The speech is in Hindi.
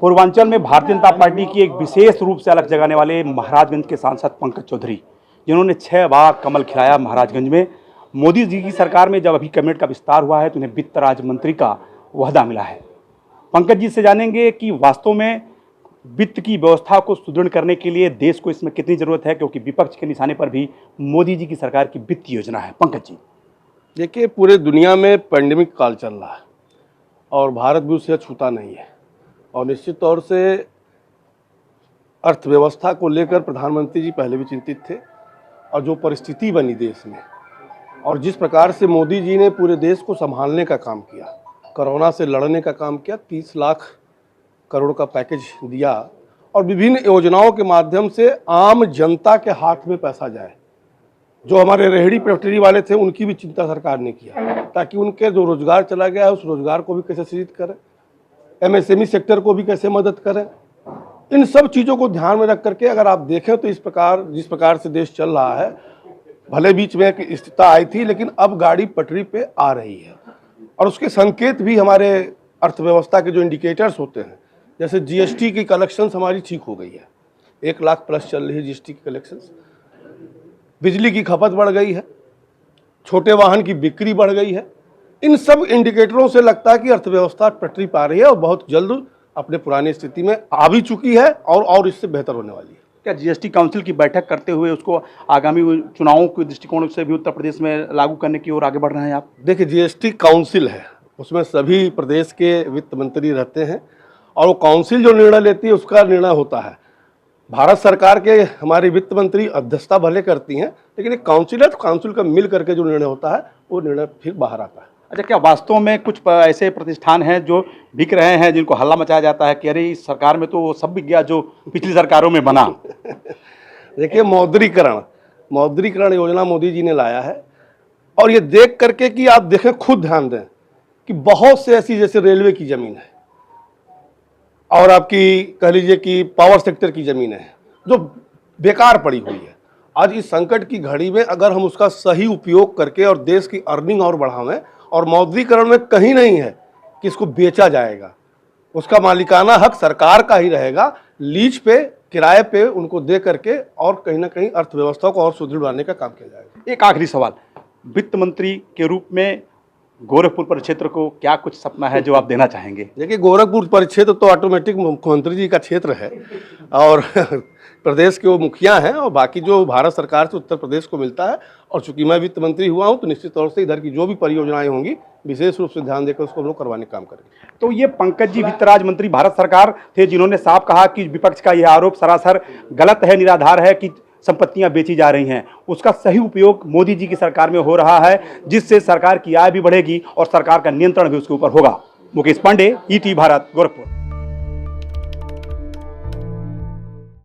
पूर्वांचल में भारतीय जनता पार्टी की एक विशेष रूप से अलग जगाने वाले महाराजगंज के सांसद पंकज चौधरी, जिन्होंने 6 बार कमल खिलाया महाराजगंज में। मोदी जी की सरकार में जब अभी कैबिनेट का विस्तार हुआ है तो उन्हें वित्त राज्य मंत्री का ओहदा मिला है। पंकज जी से जानेंगे कि वास्तव में वित्त की व्यवस्था को सुदृढ़ करने के लिए देश को इसमें कितनी जरूरत है, क्योंकि विपक्ष के निशाने पर भी मोदी जी की सरकार की वित्त योजना है। पंकज जी, देखिए, पूरे दुनिया में पैंडेमिक काल चल रहा है और भारत भी उससे छूता नहीं है और निश्चित तौर से अर्थव्यवस्था को लेकर प्रधानमंत्री जी पहले भी चिंतित थे और जो परिस्थिति बनी देश में और जिस प्रकार से मोदी जी ने पूरे देश को संभालने का काम किया, कोरोना से लड़ने का काम किया, 30 लाख करोड़ का पैकेज दिया और विभिन्न योजनाओं के माध्यम से आम जनता के हाथ में पैसा जाए। जो हमारे रेहड़ी पटरी वाले थे उनकी भी चिंता सरकार ने किया ताकि उनके जो रोजगार चला गया है उस रोजगार को भी कैसे सृजित करें, एमएसएमई सेक्टर को भी कैसे मदद करें। इन सब चीज़ों को ध्यान में रख करके अगर आप देखें तो जिस प्रकार से देश चल रहा है, भले बीच में एक स्थिति आई थी लेकिन अब गाड़ी पटरी पे आ रही है और उसके संकेत भी हमारे अर्थव्यवस्था के जो इंडिकेटर्स होते हैं, जैसे जीएसटी की कलेक्शंस हमारी ठीक हो गई है, 1 लाख प्लस चल रही है जीएसटी की कलेक्शंस। बिजली की खपत बढ़ गई है, छोटे वाहन की बिक्री बढ़ गई है। इन सब इंडिकेटरों से लगता है कि अर्थव्यवस्था पटरी पा रही है और बहुत जल्द अपने पुरानी स्थिति में आ भी चुकी है और इससे बेहतर होने वाली है। क्या जीएसटी काउंसिल की बैठक करते हुए उसको आगामी चुनावों के दृष्टिकोण से भी उत्तर प्रदेश में लागू करने की ओर आगे बढ़ रहे हैं आप? देखिए, जीएसटी काउंसिल है, उसमें सभी प्रदेश के वित्त मंत्री रहते हैं और वो काउंसिल जो निर्णय लेती है उसका निर्णय होता है। भारत सरकार के हमारी वित्त मंत्री अध्यक्षता भले करती हैं लेकिन एक काउंसिल है तो काउंसिल का मिल करके जो निर्णय होता है वो निर्णय फिर बाहर आता है। अच्छा, क्या वास्तव में कुछ ऐसे प्रतिष्ठान हैं जो बिक रहे हैं, जिनको हल्ला मचाया जाता है कि अरे इस सरकार में तो वो सब बिक गया जो पिछली सरकारों में बना? देखिए, मौद्रीकरण योजना मोदी जी ने लाया है और ये देख करके कि आप देखें, खुद ध्यान दें कि बहुत से ऐसी जैसे रेलवे की ज़मीन है और आपकी कह लीजिए कि पावर सेक्टर की ज़मीन है जो बेकार पड़ी हुई है। आज इस संकट की घड़ी में अगर हम उसका सही उपयोग करके और देश की अर्निंग और बढ़ावें, और मौद्रीकरण में कहीं नहीं है कि इसको बेचा जाएगा, उसका मालिकाना हक सरकार का ही रहेगा, लीज पे, किराए पे उनको दे करके और कहीं ना कहीं अर्थव्यवस्था को और सुदृढ़ बनाने का काम किया जाएगा। एक आखिरी सवाल, वित्त मंत्री के रूप में गोरखपुर परिक्षेत्र को क्या कुछ सपना है जो आप देना चाहेंगे? देखिए, गोरखपुर परिक्षेत्र तो ऑटोमेटिक मुख्यमंत्री जी का क्षेत्र है और प्रदेश के वो मुखिया हैं और बाकी जो भारत सरकार से उत्तर प्रदेश को मिलता है। और चूंकि मैं वित्त मंत्री हुआ हूं तो निश्चित तौर से इधर की जो भी परियोजनाएं होंगी विशेष रूप से ध्यान देकर उसको हम लोग करवाने का काम करेंगे। तो ये पंकज जी वित्त राज्य मंत्री भारत सरकार थे जिन्होंने साफ कहा कि विपक्ष का यह आरोप सरासर गलत है, निराधार है कि संपत्तियां बेची जा रही हैं, उसका सही उपयोग मोदी जी की सरकार में हो रहा है, जिससे सरकार की आय भी बढ़ेगी और सरकार का नियंत्रण भी उसके ऊपर होगा। मुकेश पांडे, ईटीवी भारत, गोरखपुर।